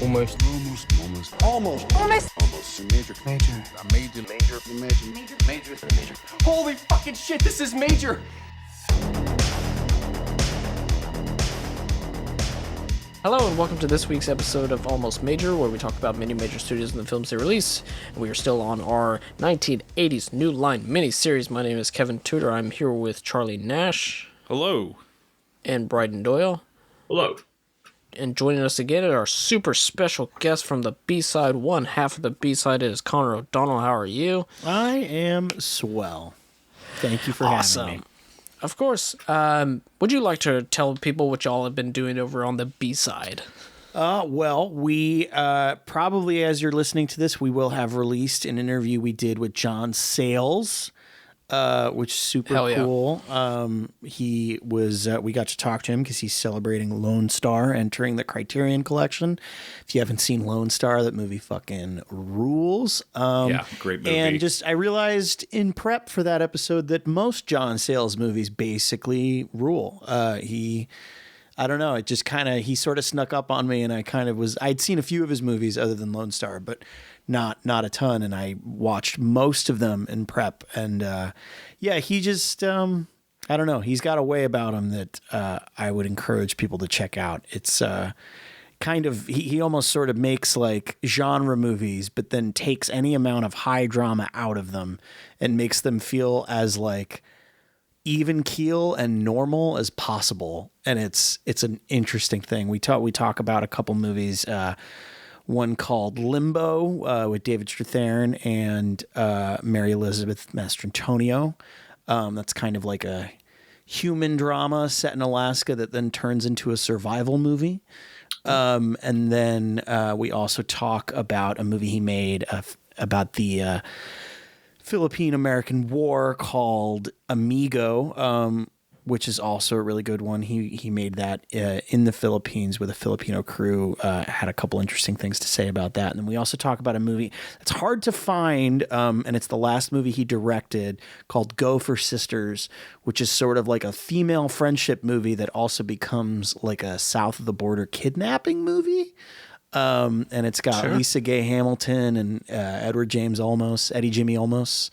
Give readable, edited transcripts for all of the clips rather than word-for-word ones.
Almost. Major. Holy fucking shit, this is major! Hello and welcome to this week's episode of Almost Major, where we talk about many major studios and the films they release. And we are still on our 1980s New Line miniseries. My name is Kevin Tudor. I'm here with Charlie Nash. Hello. And Bryden Doyle. Hello. And joining us again are our super special guest from the B-side. One half of the B-side is Conor O'Donnell. How are you? I am swell. Thank you for having me. Of course. Would you like to tell people what y'all have been doing over on the B-side? Well, we probably, as you're listening to this, we will have released an interview we did with John Sayles, which is super cool. He was, we got to talk to him because he's celebrating Lone Star entering the Criterion Collection. If you haven't seen Lone Star, that movie fucking rules. Yeah, great movie. And I realized in prep for that episode that most John Sayles movies basically rule. I don't know. It just kind of, he sort of snuck up on me, and I'd seen a few of his movies other than Lone Star, but not a ton. And I watched most of them in prep. And he just, I don't know. He's got a way about him that I would encourage people to check out. It's kind of, he almost sort of makes like genre movies, but then takes any amount of high drama out of them and makes them feel as like even keel and normal as possible. And it's an interesting thing. We talk about a couple movies, one called Limbo with David Strathairn and Mary Elizabeth Mastrantonio. That's kind of like a human drama set in Alaska that then turns into a survival movie. And then we also talk about a movie he made about the Philippine-American War called Amigo, which is also a really good one. He made that in the Philippines with a Filipino crew. Had a couple interesting things to say about that. And then we also talk about a movie that's hard to find, and it's the last movie he directed, called Go for Sisters, which is sort of like a female friendship movie that also becomes like a south of the border kidnapping movie. And it's got Lisa Gay Hamilton and Eddie Jimmy Olmos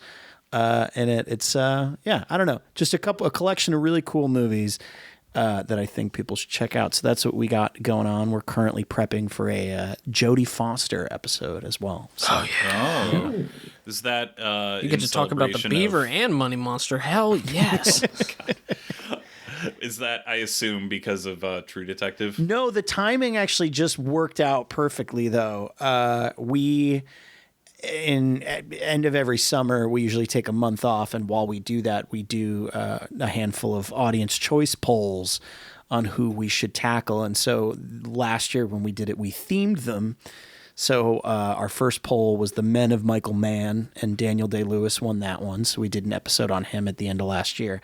in it. It's I don't know, just a collection of really cool movies that I think people should check out. So that's what we got going on. We're currently prepping for a Jodie Foster episode as well. So. Is that you get to talk about the Beaver and Money Monster? Hell yes. Is that, I assume, because of True Detective? No, the timing actually just worked out perfectly, though. At end of every summer, we usually take a month off, and while we do that, we do a handful of audience choice polls on who we should tackle. And so last year when we did it, we themed them. So our first poll was The Men of Michael Mann, and Daniel Day-Lewis won that one. So we did an episode on him at the end of last year.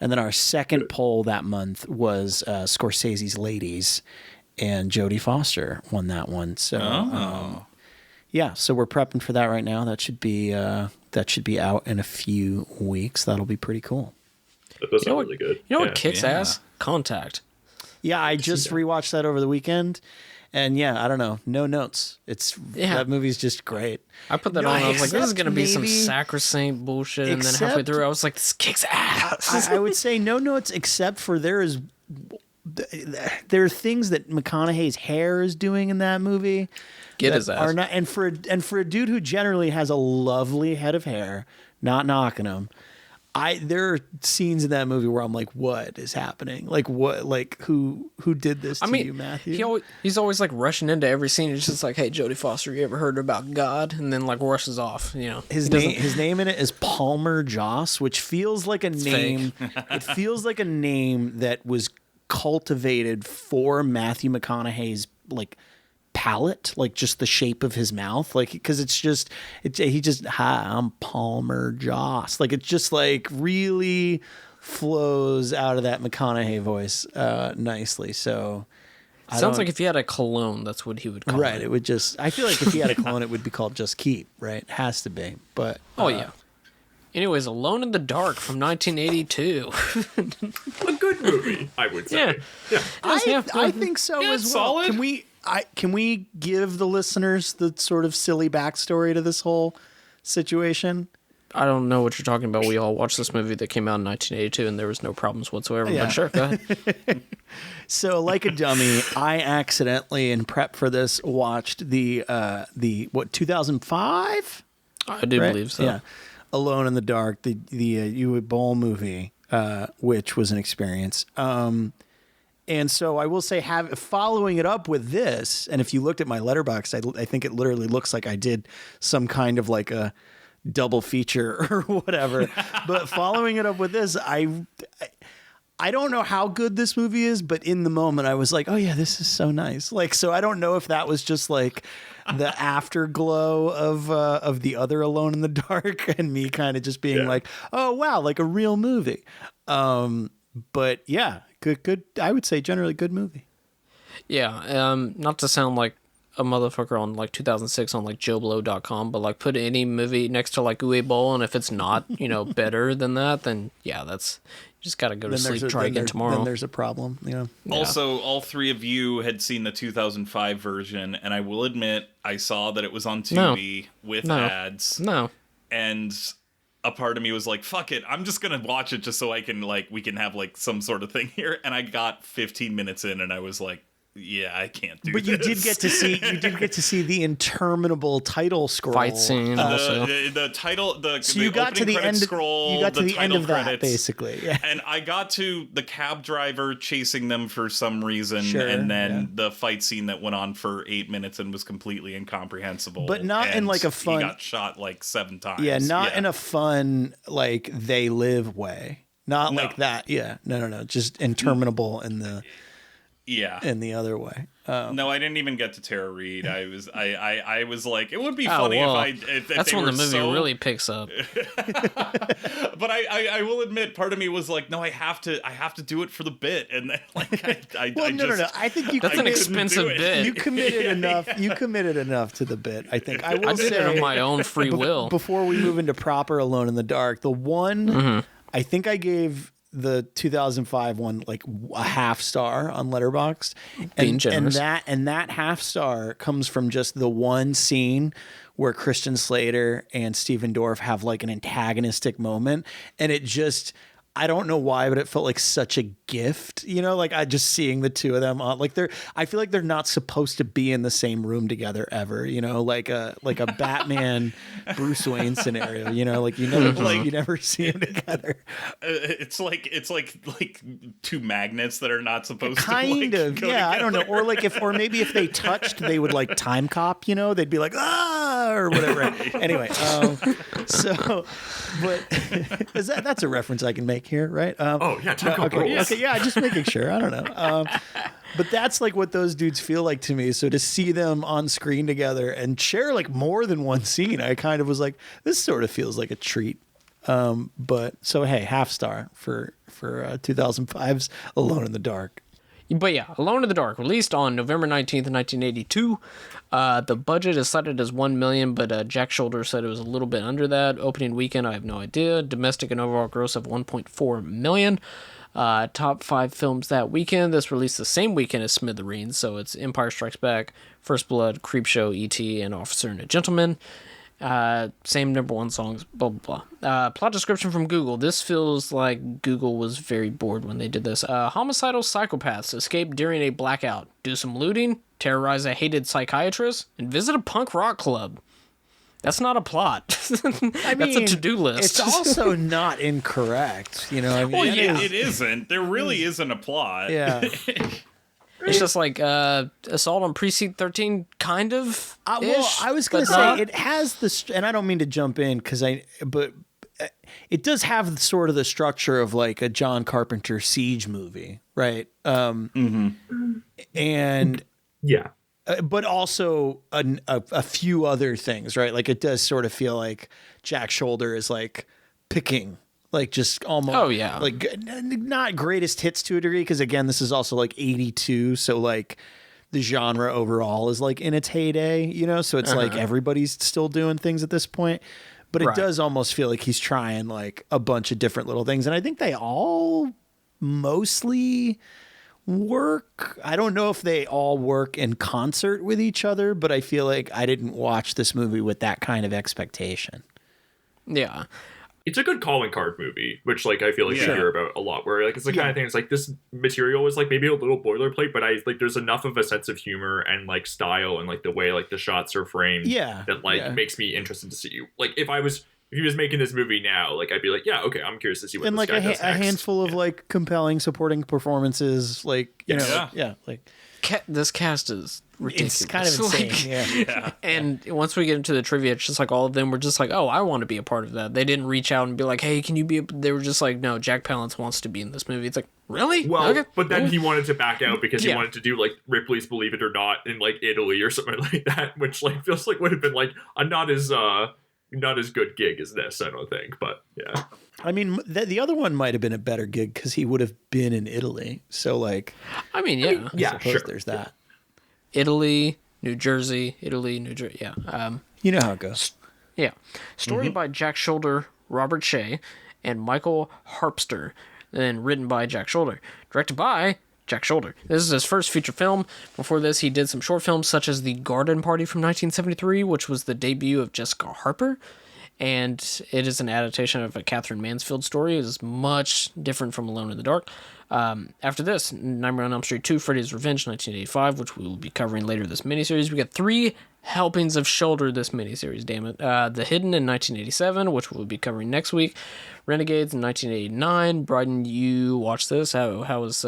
And then our second poll that month was Scorsese's Ladies, and Jodie Foster won that one. So so we're prepping for that right now. That should be out in a few weeks. That'll be pretty cool. That does sound really good. You know what kicks ass? Contact. Yeah, I just rewatched that over the weekend. And I don't know. No notes. That movie's just great. I put that on. I was like, this is going to be some sacrosanct bullshit. And then halfway through, I was like, this kicks ass. I would say no notes, except for there are things that McConaughey's hair is doing in that movie. Get his ass. And for a dude who generally has a lovely head of hair, not knocking him, there are scenes in that movie where I'm like, what is happening? Like what? Like who did this to you, Matthew? He's always like rushing into every scene. It's just like, hey, Jodie Foster, you ever heard about God? And then like rushes off. You know, his name in it is Palmer Joss, which feels like a name. It feels like a name that was cultivated for Matthew McConaughey's like palate, like just the shape of his mouth, like because hi, I'm Palmer Joss, like it's just like really flows out of that McConaughey voice nicely. So sounds like if he had a cologne, that's what he would call it. Right, it would just, I feel like if he had a cologne, it would be called Just Keep, right? It has to be, but Anyways, Alone in the Dark from 1982. A good movie, I would say. I think so as well. Solid. can we give the listeners the sort of silly backstory to this whole situation? I don't know what you're talking about. We all watched this movie that came out in 1982, and there was no problems whatsoever. Yeah. But sure, go ahead. So, like a dummy, I accidentally, in prep for this, watched the 2005? I do believe so. Yeah, Alone in the Dark, the Uwe Boll movie, which was an experience. And so I will say, following it up with this, and if you looked at my letterbox, I think it literally looks like I did some kind of like a double feature or whatever. But following it up with this, I don't know how good this movie is, but in the moment I was like, oh yeah, this is so nice. Like, so I don't know if that was just like the afterglow of the other Alone in the Dark and me kind of just being like, oh wow, like a real movie. But yeah, good. I would say generally good movie. Yeah. Not to sound like a motherfucker on like 2006 on like JoeBlow.com, but like put any movie next to like Uwe Boll, and if it's not, better than that, then yeah, that's you just got to go to sleep, try again tomorrow. Then there's a problem. Yeah. Also, all three of you had seen the 2005 version, and I will admit I saw that it was on Tubi with ads. No. And a part of me was like, fuck it, I'm just going to watch it just so I can, like, we can have, like, some sort of thing here. And I got 15 minutes in, and I was like, yeah, I can't do but this. But you did get to see the interminable title scroll. Fight scene also. The title, so you got to the end scroll, you got to the end of credits, that, basically. Yeah. And I got to the cab driver chasing them for some reason, sure, and then the fight scene that went on for 8 minutes and was completely incomprehensible. But not in like a fun... He got shot like 7 times. Yeah, not in a fun, like, They Live way. Not like that. Yeah. No. Just interminable in the... Yeah, in the other way. No, I didn't even get to Tara Reid. I was like, it would be funny if that's they when were the movie really picks up. But I will admit, part of me was like, no, I have to do it for the bit, and then like no. I think that's an expensive bit. You committed enough. You committed enough to the bit. I think I will did say it on my own free will. Before we move into proper Alone in the Dark, the one I think I gave the 2005 one like a half star on Letterboxd, Being generous. and that half star comes from just the one scene where Christian Slater and Stephen Dorff have like an antagonistic moment, and it just, I don't know why, but it felt like such a gift, like I just seeing the two of them on, like I feel like they're not supposed to be in the same room together ever, like a Batman Bruce Wayne scenario, like you never see them together. It's like two magnets that are not supposed to kind of go yeah together. I don't know, or maybe if they touched they would like time cop, they'd be like or whatever. Anyway, so but that's a reference I can make here, right? Okay, yeah, just making sure. I don't know. But that's like what those dudes feel like to me. So to see them on screen together and share like more than one scene, I kind of was like, this sort of feels like a treat. But so hey, half star for 2005's Alone in the Dark. But yeah, Alone in the Dark, released on November 19th, 1982. The budget is cited as $1 million, but Jack Shoulder said it was a little bit under that. Opening weekend, I have no idea. Domestic and overall gross of $1.4 million. Top 5 films that weekend. This released the same weekend as Smithereens, so it's Empire Strikes Back, First Blood, Creepshow, E.T., and Officer and a Gentleman. Same number 1 songs, blah, blah, blah. Plot description from Google. This feels like Google was very bored when they did this. Homicidal psychopaths escape during a blackout, do some looting, terrorize a hated psychiatrist, and visit a punk rock club. That's not a plot. That's a to-do list. It's also not incorrect. Well, it isn't. There really isn't a plot. Yeah. It's just like Assault on Precinct 13, kind of. Well, I was going to say it has the, and I don't mean to jump in but it does have sort of the structure of like a John Carpenter Siege movie, right? And yeah, but also a few other things, right? Like it does sort of feel like Jack Shoulder is like picking. Like just almost, like not greatest hits to a degree, because again, this is also like 82, so like the genre overall is like in its heyday, so it's like everybody's still doing things at this point, but it does almost feel like he's trying like a bunch of different little things, and I think they all mostly work. I don't know if they all work in concert with each other, but I feel like I didn't watch this movie with that kind of expectation. Yeah. It's a good calling card movie, which like I feel like you hear about a lot, where like it's the kind of thing. It's like this material is like maybe a little boilerplate, but I like there's enough of a sense of humor and like style and like the way like the shots are framed, that like makes me interested to see you. Like if he was making this movie now, like I'd be like, yeah, okay, I'm curious to see what. And this like guy does next. A handful of like compelling supporting performances, like you know, like. This cast is ridiculous. It's kind of insane, And once we get into the trivia, it's just like all of them were just like, oh, I want to be a part of that. They didn't reach out and be like, hey, can you be they were just like, no, Jack Palance wants to be in this movie. It's like, really? Well, okay. But then he wanted to back out because he wanted to do like Ripley's Believe It or Not in like Italy or something like that, which like feels like would have been like a not as good gig as this, I don't think. But yeah. I mean, the other one might have been a better gig because he would have been in Italy. So, like, I mean, sure. There's that. Italy, New Jersey, yeah. You know how it goes. Yeah. Story by Jack Shoulder, Robert Shea, and Michael Harpster, and written by Jack Shoulder. Directed by Jack Shoulder. This is his first feature film. Before this, he did some short films such as The Garden Party from 1973, which was the debut of Jessica Harper. And it is an adaptation of a Catherine Mansfield story. It is much different from Alone in the Dark. After this, Nightmare on Elm Street 2, Freddy's Revenge, 1985, which we will be covering later this miniseries. We got 3 helpings of Shoulder this miniseries, damn it. The Hidden in 1987, which we'll be covering next week. Renegades in 1989. Bryden, you watched this. How's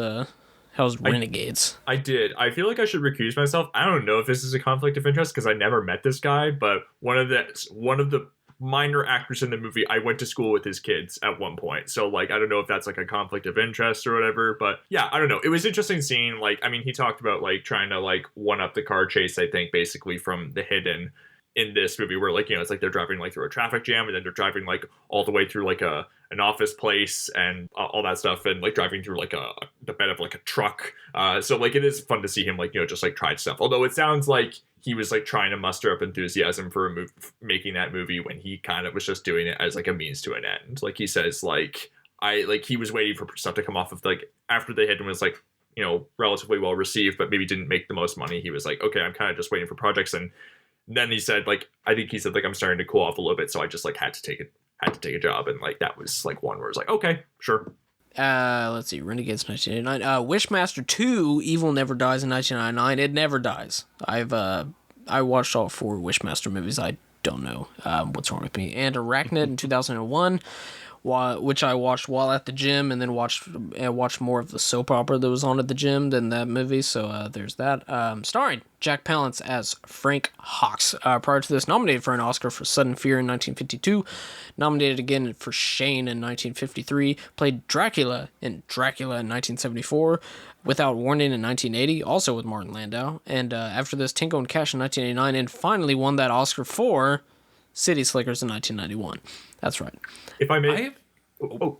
Renegades? I did. I feel like I should recuse myself. I don't know if this is a conflict of interest because I never met this guy, but one of the minor actors in the movie, I went to school with his kids at one point. So, like, I don't know if that's, like, a conflict of interest or whatever. But, yeah, I don't know. It was interesting seeing, like, I mean, he talked about, like, trying to, like, one-up the car chase, I think, basically from The Hidden in this movie where, like, you know, it's like they're driving, like, through a traffic jam and then they're driving, like, all the way through, like, an office place and all that stuff and, like, driving through, like, the bed of, like, a truck. So, like, it is fun to see him, like, you know, just, like, try stuff. Although it sounds like he was like trying to muster up enthusiasm for making that movie when he kind of was just doing it as like a means to an end. Like he says, like he was waiting for stuff to come off of like after The Hidden was like, you know, relatively well received, but maybe didn't make the most money. He was like, okay, I'm kind of just waiting for projects. And then he said, like, I think he said like I'm starting to cool off a little bit, so I just like had to take a job, and like that was like one where it's like, okay, sure. Let's see, Renegades 1989. Wishmaster 2, Evil Never Dies in 1999. It never dies. I watched all 4 Wishmaster movies. I don't know what's wrong with me. And Arachnid in 2001, which I watched while at the gym, and then watched more of the soap opera that was on at the gym than that movie. So there's that. Starring Jack Palance as Frank Hawks. Prior to this, nominated for an Oscar for Sudden Fear in 1952. Nominated again for Shane in 1953. Played Dracula in 1974. Without Warning in 1980, also with Martin Landau. And after this, Tango and Cash in 1989. And finally won that Oscar for City Slickers in 1991. That's right. If I may...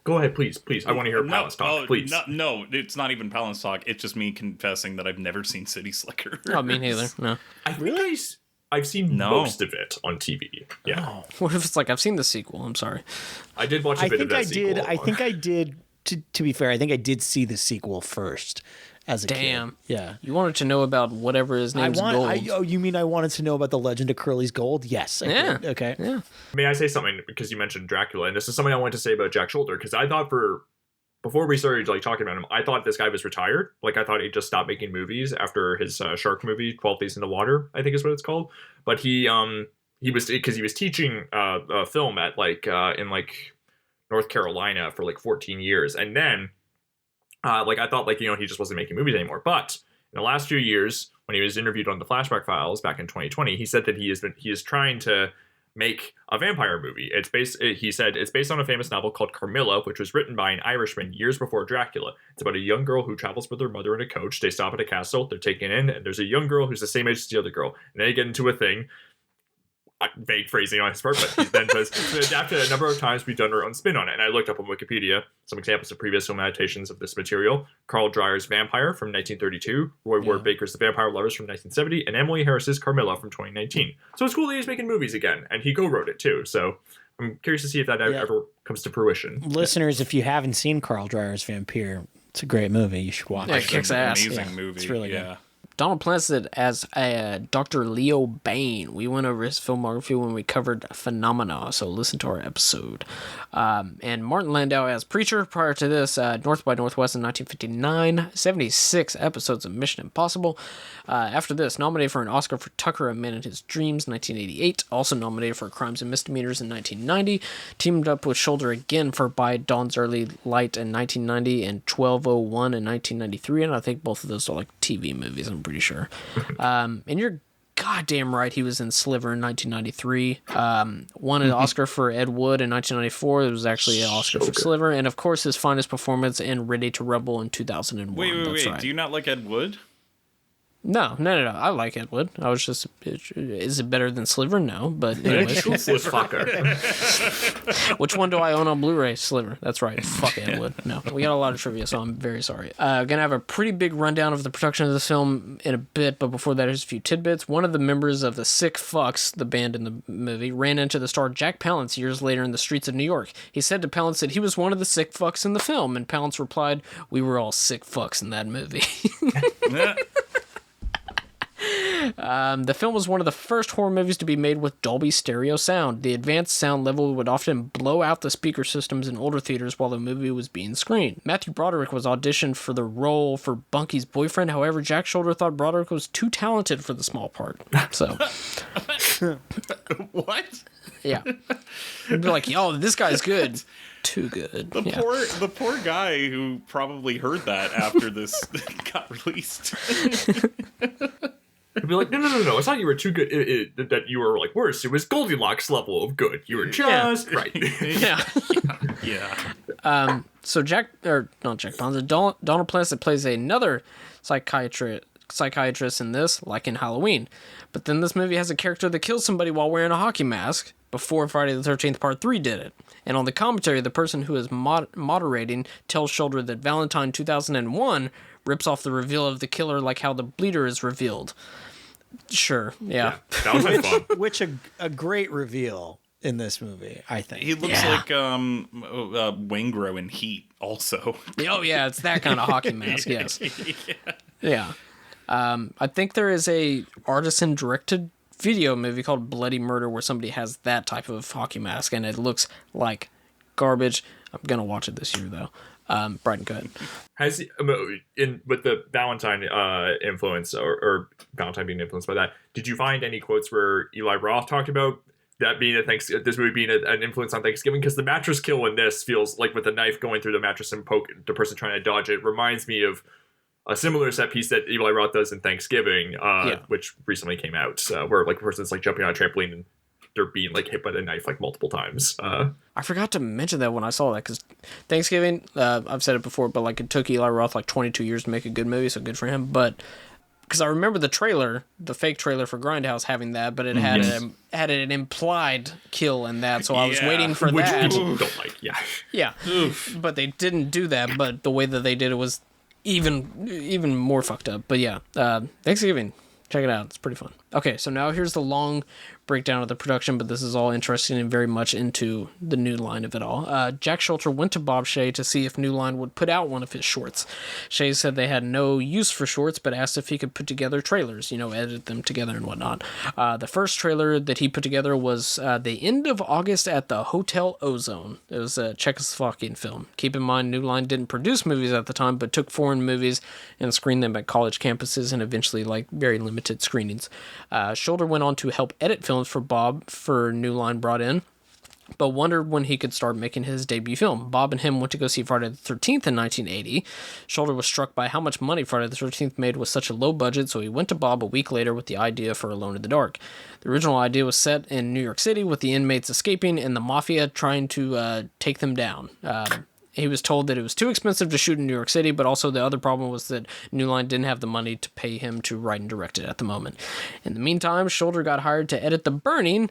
go ahead, please. I want to hear Palance talk, please. No, it's not even Palance talk. It's just me confessing that I've never seen City Slickers. Oh, me neither. No. I've seen most of it on TV. Yeah. Oh. What if it's like, I've seen the sequel? I'm sorry. I did watch a bit of that sequel. I think I did. To be fair, I think I did see the sequel first as a kid. Damn. Yeah. You wanted to know about whatever his name's Gold. You mean I wanted to know about the Legend of Curly's Gold? Yes. I did. Okay. Yeah. May I say something, because you mentioned Dracula, and this is something I wanted to say about Jack Shoulder, because I thought before we started like talking about him, I thought this guy was retired. Like I thought he just stopped making movies after his shark movie, 12 Days in the Water, I think is what it's called. But he was teaching film at in North Carolina for like 14 years. And then I thought he just wasn't making movies anymore. But in the last few years, when he was interviewed on the Flashback Files back in 2020, he said that he is trying to make a vampire movie. He said it's based on a famous novel called Carmilla, which was written by an Irishman years before Dracula. It's about a young girl who travels with her mother in a coach. They stop at a castle, they're taken in, and there's a young girl who's the same age as the other girl. And they get into a thing. Vague phrasing on his part, but he then says, it's been adapted a number of times. We've done our own spin on it. And I looked up on Wikipedia some examples of previous film adaptations of this material. Carl Dreyer's Vampire from 1932, Roy Ward Baker's The Vampire Lovers from 1970, and Emily Harris's Carmilla from 2019. So it's cool that he's making movies again, and he co-wrote it too. So I'm curious to see if that ever comes to fruition. Listeners, if you haven't seen Carl Dreyer's Vampire, It's a great movie. You should watch Yeah, it. it kicks An ass. amazing Yeah, movie. it's really good. yeah. Donald Pleasant as Dr. Leo Bain. We went over his filmography when we covered Phenomena, so listen to our episode. And Martin Landau as Preacher. Prior to this, North by Northwest in 1959, 76 episodes of Mission Impossible. After this, nominated for an Oscar for Tucker, A Man in His Dreams, 1988. Also nominated for Crimes and Misdemeanors in 1990. Teamed up with Shoulder again for By Dawn's Early Light in 1990 and 1201 in 1993. And I think both of those are like TV movies, I'm pretty sure. And you're goddamn right, he was in Sliver in 1993. Won an Oscar for Ed Wood in 1994. It was actually an Oscar for Sliver. And of course, his finest performance in Ready to Rumble in 2001. Wait. Right. Do you not like Ed Wood? No. I like Ed Wood. I was just, is it better than Sliver? No, but anyways. Toothless fucker. Which one do I own on Blu-ray? Sliver. That's right. Fuck Ed Wood. No, we got a lot of trivia, so I'm very sorry. Gonna have a pretty big rundown of the production of this film in a bit, but before that, here's a few tidbits. One of the members of the Sick Fucks, the band in the movie, ran into the star Jack Palance years later in the streets of New York. He said to Palance that he was one of the sick fucks in the film, and Palance replied, "We were all sick fucks in that movie." The film was one of the first horror movies to be made with Dolby stereo sound. The advanced sound level would often blow out the speaker systems in older theaters while the movie was being screened. Matthew Broderick was auditioned for the role for Bunky's boyfriend. However, Jack Shoulder thought Broderick was too talented for the small part. So, What? yeah. They'd be like, yo, this guy's good. Too good. The poor guy who probably heard that after this got released. I'd be like, no. It's not you were too good. That you were like worse. It was Goldilocks level of good. You were just right. Yeah. Yeah. So not Jack Palance, Donald Pleasant plays another psychiatrist in this, like in Halloween. But then this movie has a character that kills somebody while wearing a hockey mask before Friday the 13th Part 3 did it. And on the commentary, the person who is moderating tells Shoulder that Valentine 2001 rips off the reveal of the killer like how the bleeder is revealed. Sure, yeah. That was like fun. Which a great reveal in this movie, I think. He looks like Wangro in Heat also. Oh, yeah, it's that kind of hockey mask, yes. Yeah. I think there is a artisan-directed video movie called Bloody Murder where somebody has that type of hockey mask, and it looks like garbage. I'm going to watch it this year, though. Brighton, go ahead. Has with the Valentine influence or Valentine being influenced by that, did you find any quotes where Eli Roth talked about that being this movie being an influence on Thanksgiving? Because the mattress kill in this feels like with a knife going through the mattress and poke the person trying to dodge it reminds me of a similar set piece that Eli Roth does in Thanksgiving, which recently came out, where like the person's like jumping on a trampoline and they're being like hit by the knife like multiple times. I forgot to mention that when I saw that, because Thanksgiving, I've said it before, but like it took Eli Roth like 22 years to make a good movie, so good for him. But because I remember the trailer, the fake trailer for Grindhouse having that, but it had had an implied kill in that, so I was waiting for which that. people don't like. Yeah, but they didn't do that. But the way that they did it was even more fucked up. But yeah, Thanksgiving, check it out, it's pretty fun. Okay, so now here's the long breakdown of the production, but this is all interesting and very much into the New Line of it all. Jack Shoulder went to Bob Shea to see if New Line would put out one of his shorts. Shea said they had no use for shorts, but asked if he could put together trailers, edit them together and whatnot. The first trailer that he put together was the end of August at the Hotel Ozone. It was a Czechoslovakian film. Keep in mind, New Line didn't produce movies at the time, but took foreign movies and screened them at college campuses and eventually like very limited screenings. Shoulder went on to help edit films for Bob for New Line brought in, but wondered when he could start making his debut film. Bob and him went to go see Friday the 13th in 1980. Shoulder was struck by how much money Friday the 13th made with such a low budget, so he went to Bob a week later with the idea for Alone in the Dark. The original idea was set in New York City with the inmates escaping and the mafia trying to take them down. He was told that it was too expensive to shoot in New York City, but also the other problem was that New Line didn't have the money to pay him to write and direct it at the moment. In the meantime, Shoulder got hired to edit The Burning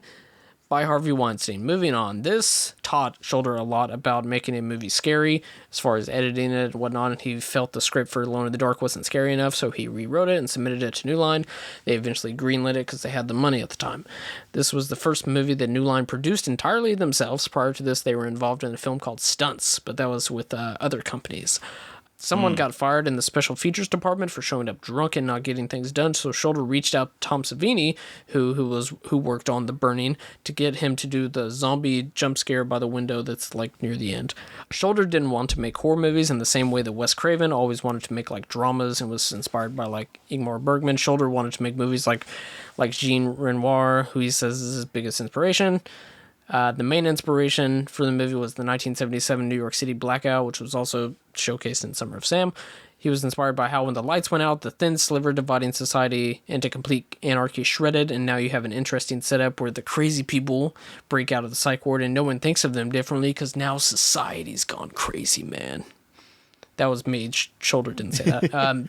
by Harvey Weinstein. Moving on, this taught Shoulder a lot about making a movie scary as far as editing it and whatnot, and he felt the script for Alone in the Dark wasn't scary enough, so he rewrote it and submitted it to New Line. They eventually greenlit it because they had the money at the time. This was the first movie that New Line produced entirely themselves. Prior to this, they were involved in a film called Stunts, but that was with other companies. Someone got fired in the special features department for showing up drunk and not getting things done. So Shoulder reached out to Tom Savini, who worked on The Burning, to get him to do the zombie jump scare by the window that's like near the end. Shoulder didn't want to make horror movies in the same way that Wes Craven always wanted to make like dramas and was inspired by like Ingmar Bergman. Shoulder wanted to make movies like Jean Renoir, who he says is his biggest inspiration. The main inspiration for the movie was the 1977 New York City blackout, which was also showcased in Summer of Sam. He was inspired by how when the lights went out, the thin sliver dividing society into complete anarchy shredded, and now you have an interesting setup where the crazy people break out of the psych ward and no one thinks of them differently because now society's gone crazy, man. That was me. Shoulder didn't say that.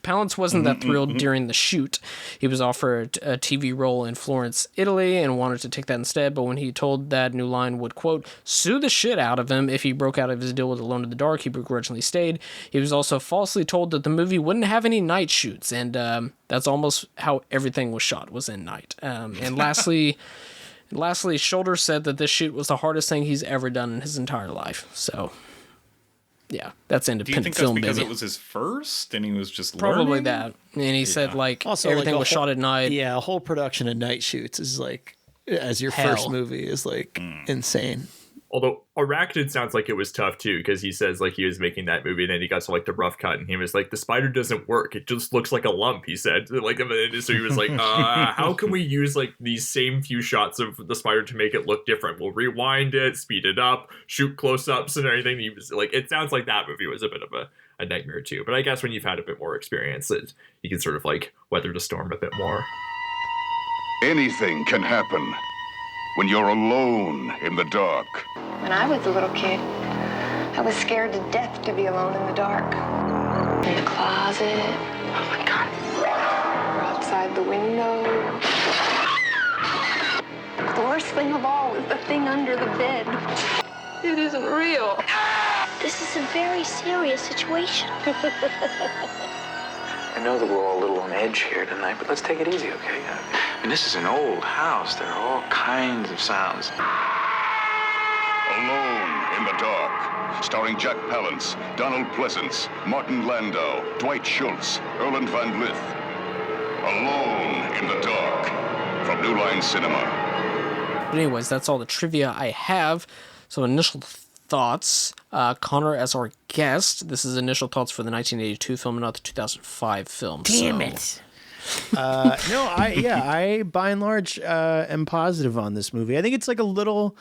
Palance wasn't that thrilled during the shoot. He was offered a TV role in Florence, Italy, and wanted to take that instead. But when he told that New Line would, quote, sue the shit out of him if he broke out of his deal with Alone in the Dark, he begrudgingly stayed. He was also falsely told that the movie wouldn't have any night shoots. And that's almost how everything was shot, was in night. And lastly, Shoulder said that this shoot was the hardest thing he's ever done in his entire life. So... yeah, that's independent Do you think film, that's because baby. it was his first and he was just Probably learning? that. And he said, like, Also, everything like, was shot at night. Yeah, a whole production of night shoots is like, as your Hell. first movie, is like insane. Although Arachnid sounds like it was tough too, because he says like he was making that movie and then he got to like the rough cut and he was like, the spider doesn't work, it just looks like a lump, he said. Like, so he was like, how can we use like these same few shots of the spider to make it look different? We'll rewind it, speed it up, shoot close-ups and everything. He was like, it sounds like that movie was a bit of a nightmare too. But I guess when you've had a bit more experience, you can sort of like weather the storm a bit more. Anything can happen when you're alone in the dark. When I was a little kid, I was scared to death to be alone in the dark. In the closet. Oh my God. Or outside the window. The worst thing of all is the thing under the bed. It isn't real. This is a very serious situation. I know that we're all a little on edge here tonight, but let's take it easy, okay? I mean, this is an old house. There are all kinds of sounds. Alone in the Dark, starring Jack Palance, Donald Pleasance, Martin Landau, Dwight Schultz, Erland Van Lith. Alone in the Dark, from New Line Cinema. But anyways, that's all the trivia I have. So initial thoughts. Connor as our guest. This is initial thoughts for the 1982 film and not the 2005 film. Damn it. No, I by and large am positive on this movie. I think it's like a little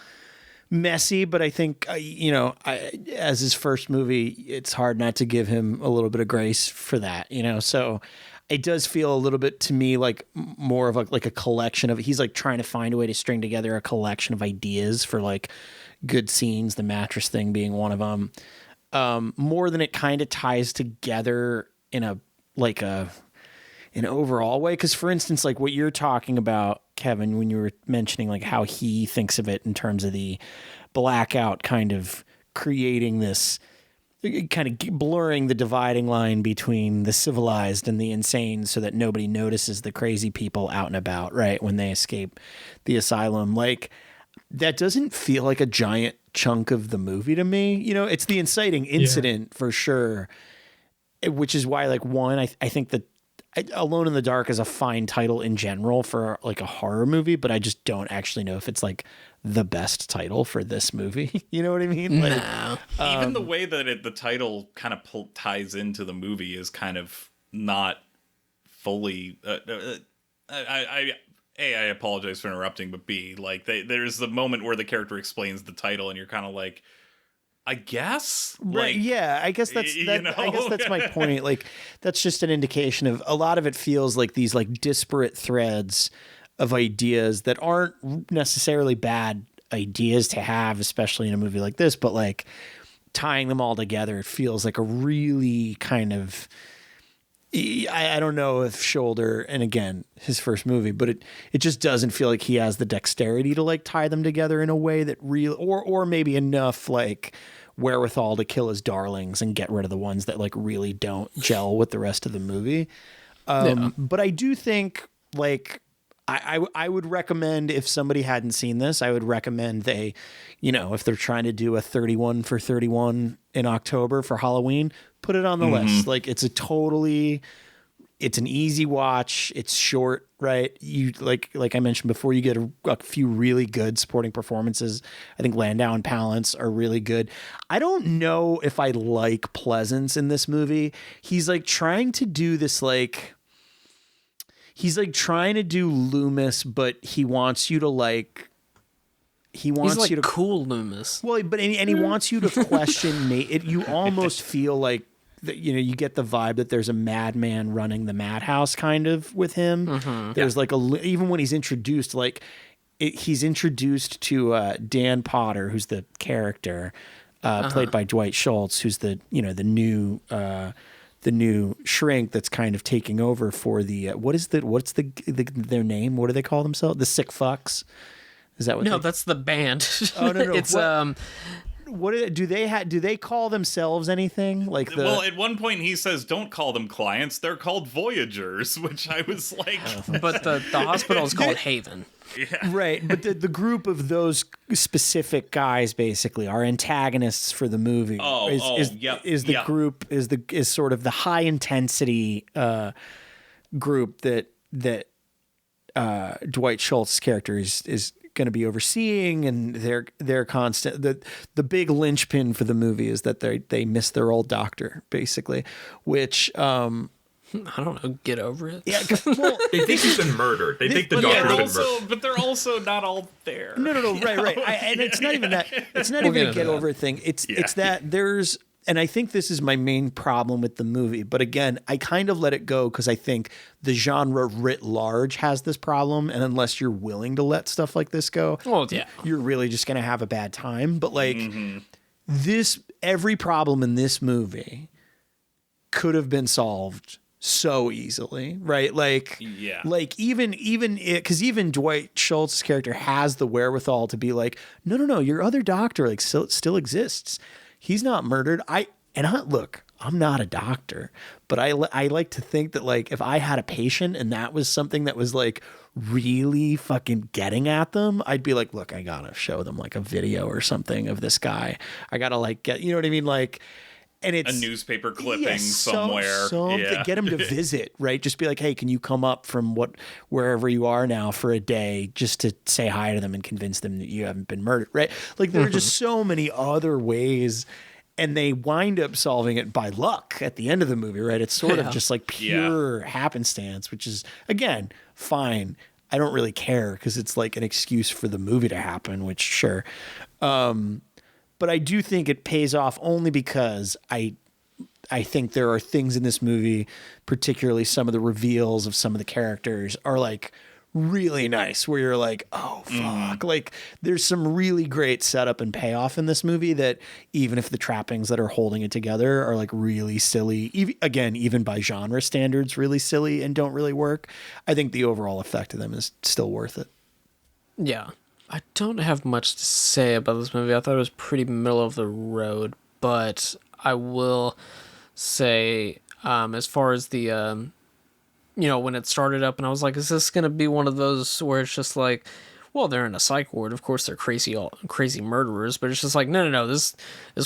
messy, but I think as his first movie, it's hard not to give him a little bit of grace for that. So it does feel a little bit to me like more of like a collection of. He's like trying to find a way to string together a collection of ideas for like good scenes. The mattress thing being one of them. More than it kind of ties together in an overall way. Because for instance, like what you're talking about, Kevin, when you were mentioning like how he thinks of it in terms of the blackout kind of creating this kind of blurring the dividing line between the civilized and the insane so that nobody notices the crazy people out and about, right? When they escape the asylum. Like that doesn't feel like a giant chunk of the movie to me. It's the inciting incident for sure, which is why like one, I think that Alone in the Dark is a fine title in general for like a horror movie, but I just don't actually know if it's like the best title for this movie. You know what I mean? Like, No. Even the way that the title kind of ties into the movie is kind of not fully. I apologize for interrupting, but B, like there's the moment where the character explains the title, and you're kind of like, I guess, right? Yeah, I guess that's I guess that's my point. Like, that's just an indication of a lot of it feels like these like disparate threads of ideas that aren't necessarily bad ideas to have, especially in a movie like this. But like tying them all together, it feels like a really kind of. I don't know if Shoulder, and again, his first movie, but it just doesn't feel like he has the dexterity to like tie them together in a way that or maybe enough like wherewithal to kill his darlings and get rid of the ones that like really don't gel with the rest of the movie. But I do think like I would recommend, if somebody hadn't seen this, I would recommend they, if they're trying to do a 31 for 31 in October for Halloween, put it on the list. Like it's an easy watch. It's short, right? You like I mentioned before, you get a few really good supporting performances. I think Landau and Palance are really good. I don't know if I like Pleasance in this movie. He's like trying to do this he's like trying to do Loomis, but he wants you to like. He's like cool Loomis. Well, but and he wants you to question it. You almost feel like that. You get the vibe that there's a madman running the madhouse kind of with him. There's like even when he's introduced, he's introduced to Dan Potter, who's the character played by Dwight Schultz, who's the new shrink that's kind of taking over for the what's their name? What do they call themselves? The Sick Fucks. Is that what? No, that's the band. Oh no, it's do they call themselves anything like the? Well, at one point he says, "Don't call them clients; they're called Voyagers," which I was like. But the hospital is called Haven. Yeah. Right, but the group of those specific guys basically are antagonists for the movie. Group is sort of the high intensity group that Dwight Schultz's character is going to be overseeing, and they're constant. The big linchpin for the movie is that they miss their old doctor basically, which. I don't know. Get over it. Yeah, well, they think he's been murdered. They think the doctor's been murdered. But they're also not all there. No. Right. And it's not even that. It's not even a get over it thing. It's that there's, and I think this is my main problem with the movie. But again, I kind of let it go because I think the genre writ large has this problem, and unless you're willing to let stuff like this go, well, yeah, you're really just gonna have a bad time. But like every problem in this movie could have been solved so easily, right? Like, yeah, like even because even Dwight Schultz's character has the wherewithal to be like, no, your other doctor like still exists. He's not murdered. Look, I'm not a doctor, but I like to think that like if I had a patient and that was something that was like really fucking getting at them, I'd be like, look, I gotta show them like a video or something of this guy. I gotta like get, you know what I mean, like. And it's a newspaper clipping somewhere. Get him to visit, right? Just be like, hey, can you come up from wherever you are now for a day just to say hi to them and convince them that you haven't been murdered, right? Like there are just so many other ways, and they wind up solving it by luck at the end of the movie, right? It's sort of just like pure happenstance, which is, again, fine. I don't really care because it's like an excuse for the movie to happen, which sure. But I do think it pays off only because I think there are things in this movie, particularly some of the reveals of some of the characters, are like really nice, where you're like, oh fuck. Like there's some really great setup and payoff in this movie that even if the trappings that are holding it together are like really silly, even by genre standards, really silly and don't really work, I think the overall effect of them is still worth it. Yeah. I don't have much to say about this movie. I thought it was pretty middle of the road, but I will say, as far as the, when it started up and I was like, is this going to be one of those where it's just like, well, they're in a psych ward. Of course, they're crazy murderers, but it's just like, no, this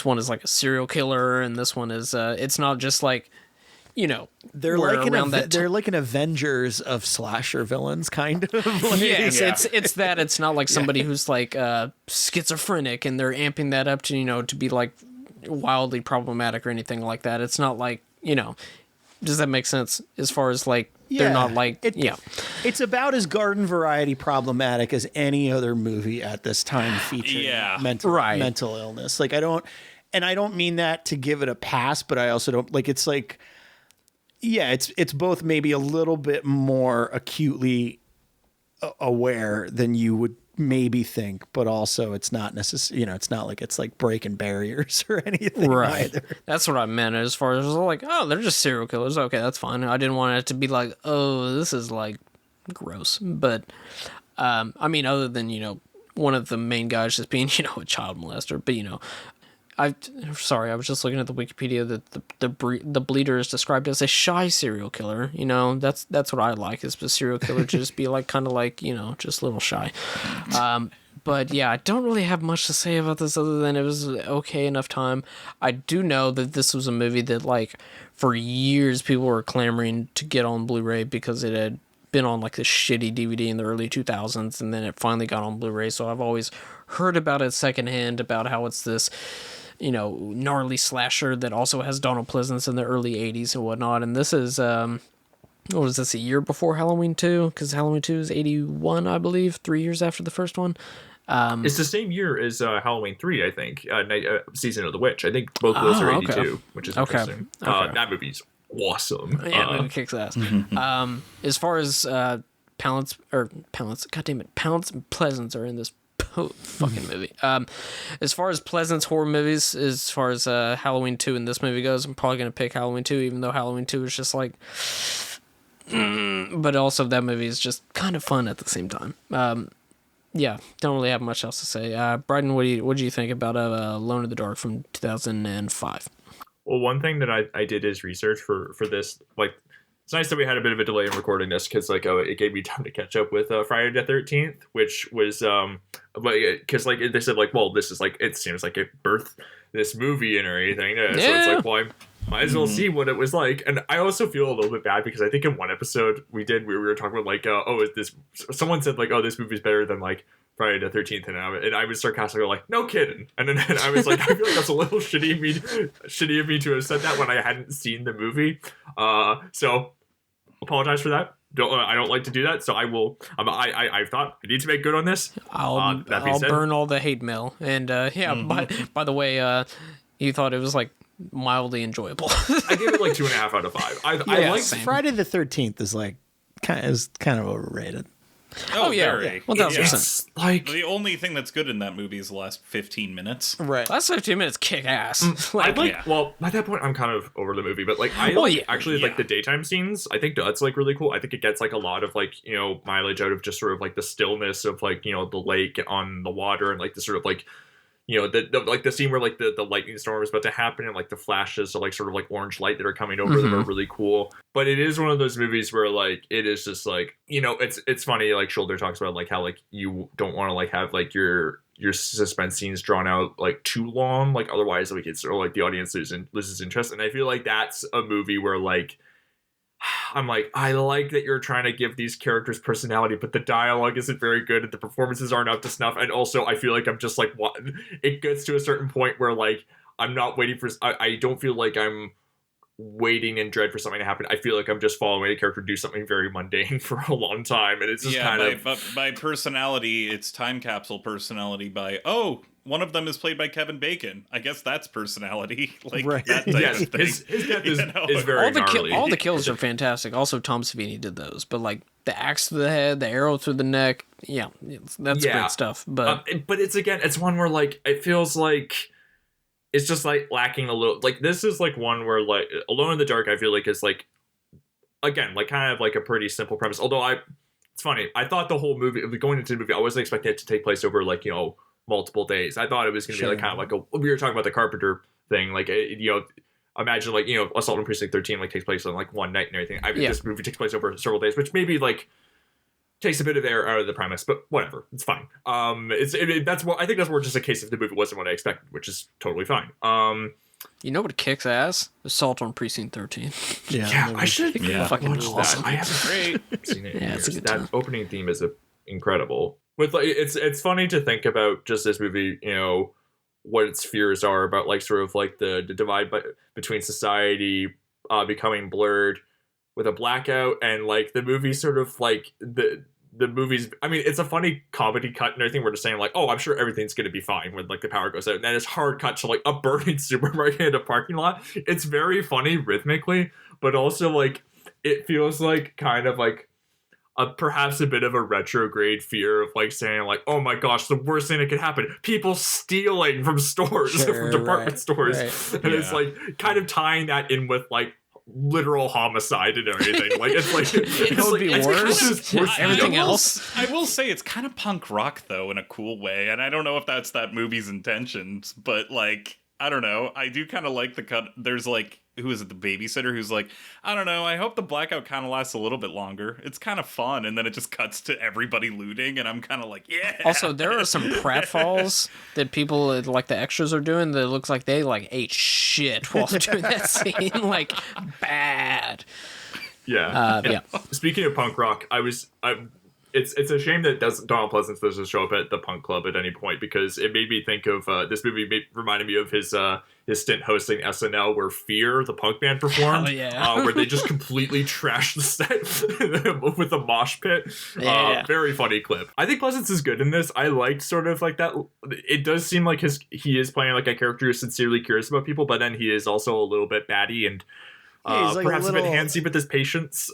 one is like a serial killer. And this one is, it's not just like, they're like an Avengers of slasher villains, kind of. Yes, it's that. It's not like somebody who's like schizophrenic and they're amping that up to be like wildly problematic or anything like that. It's not like Does that make sense? As far as like they're not like It's about as garden variety problematic as any other movie at this time featuring mental illness. Like I don't mean that to give it a pass, but I also don't like. It's like. Yeah, it's both maybe a little bit more acutely aware than you would maybe think, but also it's not necessarily, it's not like it's like breaking barriers or anything either. That's what I meant as far as like, oh, they're just serial killers. Okay, that's fine. I didn't want it to be like, oh, this is like gross. But I mean, other than, one of the main guys just being, a child molester, but Sorry, I was just looking at the Wikipedia that the bleeder is described as a shy serial killer. You know, that's what I like, is the serial killer to just be like kind of like, you know, just a little shy. But yeah, I don't really have much to say about this other than it was okay enough time. I do know that this was a movie that, like, for years people were clamoring to get on Blu-ray because it had been on like this shitty DVD in the early 2000s, and then it finally got on Blu-ray. So I've always heard about it secondhand, about how it's this, you know, gnarly slasher that also has Donald Pleasence in the early 80s and whatnot. And this is, what was this, a year before Halloween 2? Because Halloween 2 is 81, I believe, 3 years after the first one. It's the same year as Halloween 3, I think. Season of the Witch. I think both of those are 82, okay. Which is interesting. Okay. That movie's awesome. Yeah, that movie kicks ass. As far as Palance and Pleasance are in this fucking movie. As far as Pleasance horror movies, as far as Halloween 2 and this movie goes, I'm probably going to pick Halloween 2, even though Halloween 2 is just like... but also that movie is just kind of fun at the same time. Yeah, don't really have much else to say. Bryden, what do you think about Alone in the Dark from 2005? Well, one thing that I did is research for this. Like, it's nice that we had a bit of a delay in recording this because like it gave me time to catch up with Friday the 13th, which was because like they said like, well, this is like, it seems like it birthed this movie and everything. So it's like, well, I might as well see what it was like. And I also feel a little bit bad because I think in one episode we were talking about like, is this, someone said like, oh, this movie's better than like Friday the 13th, and I was sarcastically like, no kidding. And then I was like, I feel like that's a little shitty of me to have said that when I hadn't seen the movie. So apologize for that. I don't like to do that, so I will. I thought I need to make good on this. I'll burn all the hate mail. And by the way, you thought it was like mildly enjoyable. I gave it like 2.5 out of 5. I like Friday the 13th is like kind of overrated. Oh yeah, very. 1000%. Like The only thing that's good in that movie is the last 15 minutes. Right. Last 15 minutes kick ass. Well, at that point I'm kind of over the movie, but like I like the daytime scenes. I think that's like really cool. I think it gets like a lot of like, you know, mileage out of just sort of like the stillness of like, you know, the lake on the water and like the sort of like, you know, the like the scene where like the lightning storm is about to happen and like the flashes of like sort of like orange light that are coming over them are really cool. But it is one of those movies where like it is just like, you know, it's funny, like Shoulder talks about like how like you don't want to like have like your suspense scenes drawn out like too long, like otherwise like it's, or like the audience loses interest. And I feel like that's a movie where like I'm like, I like that you're trying to give these characters personality, but the dialogue isn't very good and the performances aren't up to snuff. And also I feel like I'm just like, what? It gets to a certain point where like I'm not waiting for, I don't feel like I'm waiting in dread for something to happen. I feel like I'm just following a character do something very mundane for a long time. And it's just by personality, it's time capsule personality by, one of them is played by Kevin Bacon. I guess that's personality. Like right. that type of thing. His death is very gnarly. All the kills are fantastic. Also, Tom Savini did those. But like the axe to the head, the arrow through the neck, that's great stuff. But it's one where like it feels like it's just like lacking a little. Like this is like one where like Alone in the Dark, I feel like is like, again, like kind of like a pretty simple premise. Although it's funny. I thought the whole movie, going into the movie, I wasn't expecting it to take place over like, you know, multiple days. I thought it was going to be like kind of like we were talking about the Carpenter thing, like you know, imagine like, you know, Assault on Precinct 13 like takes place on like one night and everything. This movie takes place over several days, which maybe like takes a bit of air out of the premise, but whatever, it's fine. That's what I think. That's more just a case if the movie wasn't what I expected, which is totally fine. You know what kicks ass? Assault on Precinct 13. Yeah, I should fucking watch awesome. that. I haven't seen it. It's a good that time. Opening theme is incredible. With like, it's funny to think about just this movie, you know, what its fears are about, like sort of like the divide between society becoming blurred with a blackout, and like the movie sort of like the movies. I mean, it's a funny comedy cut and everything. We're just saying like, oh, I'm sure everything's gonna be fine when like the power goes out, and then it's hard cut to like a burning supermarket in a parking lot. It's very funny rhythmically, but also like it feels like kind of like perhaps a bit of a retrograde fear of like saying like, oh my gosh, the worst thing that could happen, people stealing from stores, from department stores. Right. And it's like kind of tying that in with like literal homicide and everything. Like it's like it would be worse. Everything else. I will say it's kind of punk rock though in a cool way, and I don't know if that's that movie's intentions, but like I don't know. I do kind of like the cut. There's like, who is it? The babysitter who's like, I don't know. I hope the blackout kind of lasts a little bit longer. It's kind of fun. And then it just cuts to everybody looting. And I'm kind of like, yeah. Also, there are some pratfalls that people, like the extras are doing, that looks like they like ate shit while doing that scene. Like, bad. Yeah. Yeah. Speaking of punk rock, it's a shame that Donald Pleasence doesn't show up at the punk club at any point, because it made me think of this movie reminded me of his stint hosting SNL, where Fear, the punk band, performed. Oh, yeah. Where they just completely trashed the set with a mosh pit. Yeah. Very funny clip. I think Pleasence is good in this. I liked sort of like that. It does seem like he is playing like a character who's sincerely curious about people, but then he is also a little bit batty and like perhaps a bit handsy with his patients,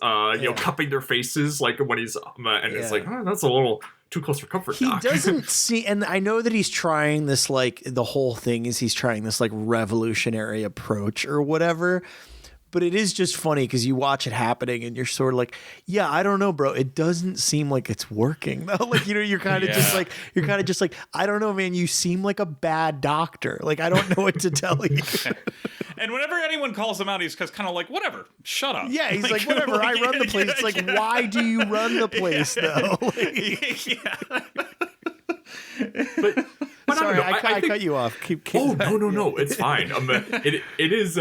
cupping their faces like when he's it's like, oh, that's a little too close for comfort. He Doc. doesn't see, and I know that he's trying this, like, the whole thing is he's trying this like revolutionary approach or whatever. But it is just funny because you watch it happening and you're sort of like, yeah, I don't know, bro. It doesn't seem like it's working though. Like, you're kind of just like, I don't know, man. You seem like a bad doctor. Like, I don't know what to tell you. And whenever anyone calls him out, he's kind of like, whatever, shut up. Yeah, he's like, whatever, I run the place. It's like, why do you run the place though? But sorry, I think, cut you off. Keep oh, no, it's fine. It is.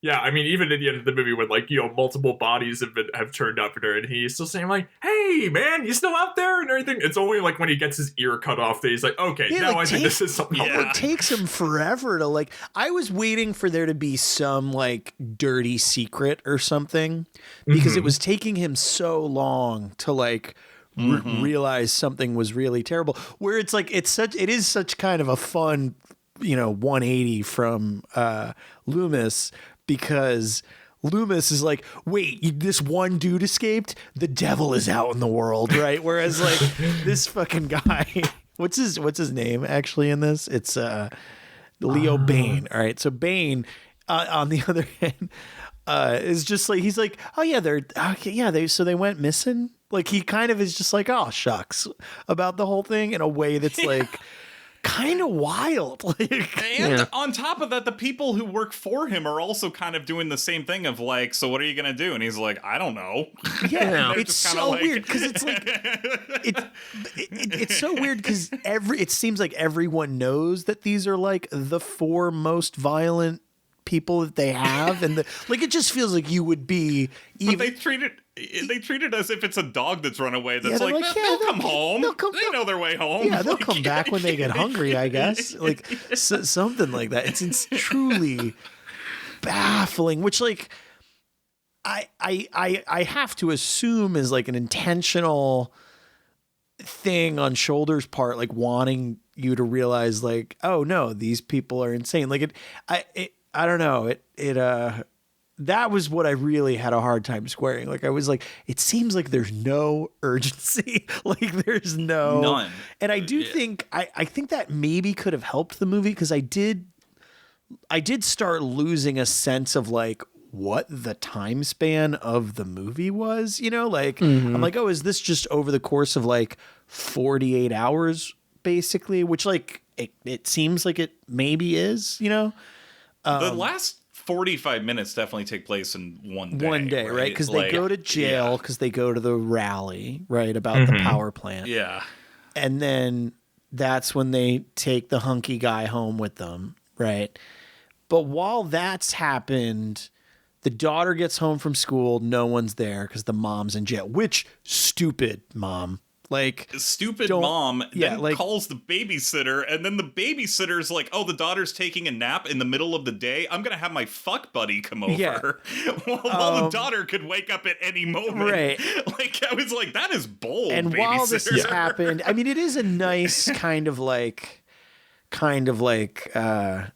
Yeah, I mean, even at the end of the movie, when multiple bodies have turned up there, and he's still saying like, "Hey, man, you still out there?" and everything. It's only like when he gets his ear cut off that he's like, "Okay, now I think this is something." It takes him forever to like. I was waiting for there to be some like dirty secret or something, because it was taking him so long to like realize something was really terrible. Where it's like it is such kind of a fun, 180 from Loomis. Because Loomis is like, wait, this one dude escaped? The devil is out in the world, right? Whereas like this fucking guy, what's his name actually in this? It's Leo Bain. All right, so Bain, on the other hand, is just like, he's like, oh yeah, they went missing. Like, he kind of is just like, oh shucks, about the whole thing in a way that's like kind of wild. And on top of that, the people who work for him are also kind of doing the same thing of like, so what are you gonna do? And he's like, I don't know. Yeah, it's so weird because it's like it's so weird because it seems like everyone knows that these are like the 4 most violent people that they have, and it just feels like you would be even. But they treat it as if it's a dog that's run away. That's they'll come home. They know their way home. Yeah, they'll come back when they get hungry, I guess. Like something like that. It's truly baffling. Which like I have to assume is like an intentional thing on Shoulder's part, like wanting you to realize like, oh no, these people are insane. Like I don't know. That was what I really had a hard time squaring. Like, I was like, it seems like there's no urgency. Like, there's none. And I do think, I think that maybe could have helped the movie, because I did start losing a sense of like what the time span of the movie was, like, I'm like, oh, is this just over the course of like 48 hours, basically? Which like, it seems like it maybe is, the last 45 minutes definitely take place in one day. Right? Because they go to jail because they go to the rally, right, about the power plant. Yeah. And then that's when they take the hunky guy home with them, right? But while that's happened, the daughter gets home from school. No one's there because the mom's in jail. Which stupid mom. Like, stupid mom then calls the babysitter, and then the babysitter's like, oh, the daughter's taking a nap in the middle of the day. I'm going to have my fuck buddy come over. Yeah. while the daughter could wake up at any moment. Right. Like, I was like, that is bold, and while this has happened, I mean, it is a nice kind of like, not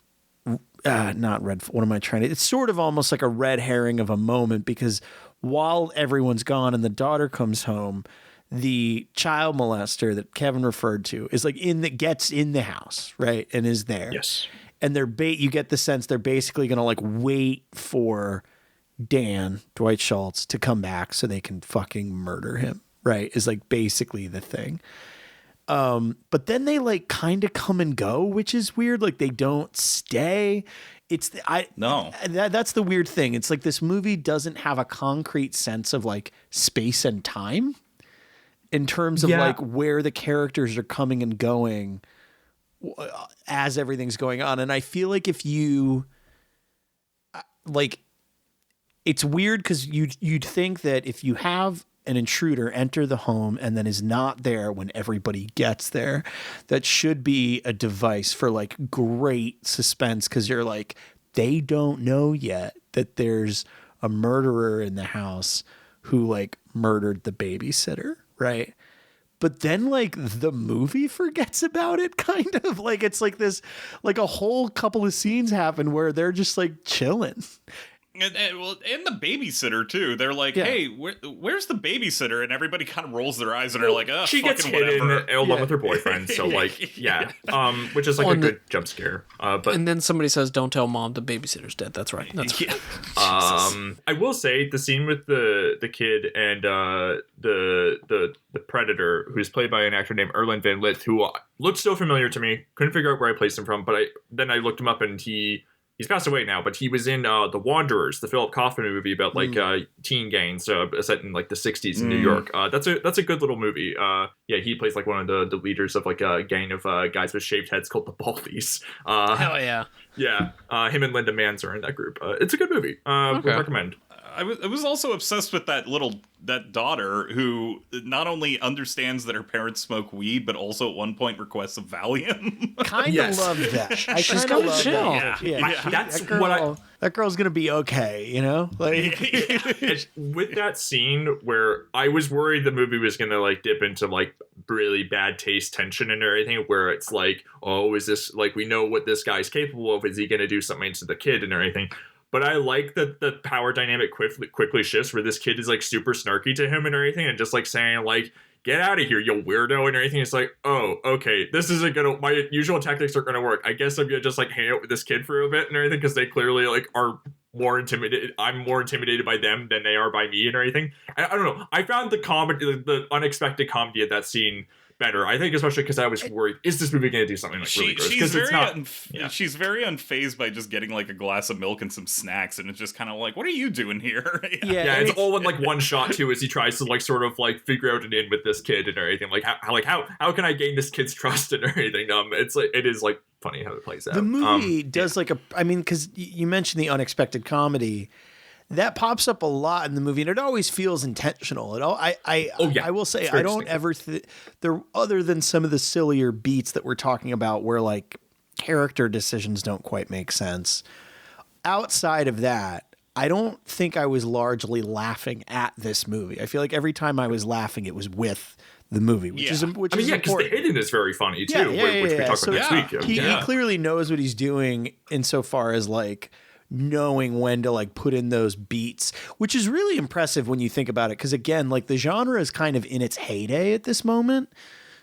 red. What am I trying to? It's sort of almost like a red herring of a moment, because while everyone's gone and the daughter comes home, the child molester that Kevin referred to is like gets in the house, right, and is there. Yes. And you get the sense they're basically going to like wait for Dwight Schultz, to come back so they can fucking murder him, right? Is like basically the thing. But then they like kind of come and go, which is weird. Like they don't stay. That's the weird thing. It's like this movie doesn't have a concrete sense of like space and time in terms of like where the characters are coming and going as everything's going on. And I feel like if you like, it's weird because you'd think that if you have an intruder enter the home and then is not there when everybody gets there, that should be a device for like great suspense, because you're like, they don't know yet that there's a murderer in the house who like murdered the babysitter, right? But then like the movie forgets about it, kind of like it's like this, like a whole couple of scenes happen where they're just like chilling. And the babysitter too. They're like, "Hey, where's the babysitter?" And everybody kind of rolls their eyes and are like, "Oh, she gets hidden along with her boyfriend." So like, which is like a good jump scare. But and then somebody says, "Don't tell mom the babysitter's dead." That's right. That's I will say the scene with the kid and the predator, who's played by an actor named Erland Van Lith, who looked so familiar to me. Couldn't figure out where I placed him from, but I looked him up and he's passed away now, but he was in The Wanderers, the Philip Kaufman movie about like teen gangs set in like the 60s in New York. That's a good little movie. He plays like one of the leaders of like a gang of guys with shaved heads called the Baldies. Hell yeah. Yeah. Him and Linda Manz are in that group. It's a good movie. Would recommend. I was also obsessed with that daughter who not only understands that her parents smoke weed, but also at one point requests a Valium. Kind of love that. She's gonna chill. That girl's gonna be okay, you know. Like with that scene where I was worried the movie was gonna like dip into like really bad taste tension and everything, where it's like, oh, is this like, we know what this guy's capable of? Is he gonna do something to the kid and everything? But I like that the power dynamic quickly shifts, where this kid is like super snarky to him and everything, and just like saying like, "Get out of here, you weirdo," and everything. It's like, oh, okay, this isn't gonna. My usual tactics aren't gonna work. I guess I'm gonna just like hang out with this kid for a bit and everything, because they clearly like are more intimidated. I'm more intimidated by them than they are by me and everything. I don't know. I found the comedy, the unexpected comedy of that scene better. I think especially because I was worried, is this movie going to do something like really gross? She's very unfazed by just getting like a glass of milk and some snacks, and it's just kind of like, what are you doing here? It's all in like one shot too, as he tries to like sort of like figure out an in with this kid and everything. Like how can I gain this kid's trust and everything? It's like, it is like funny how it plays out. The movie does because you mentioned the unexpected comedy. That pops up a lot in the movie, and it always feels intentional. I will say, I don't ever there, other than some of the sillier beats that we're talking about, where like character decisions don't quite make sense. Outside of that, I don't think I was largely laughing at this movie. I feel like every time I was laughing, it was with the movie, which is important. Because the hidden is very funny too, which we talk about next week. He clearly knows what he's doing insofar as like knowing when to like put in those beats, which is really impressive when you think about it. Because again, like the genre is kind of in its heyday at this moment.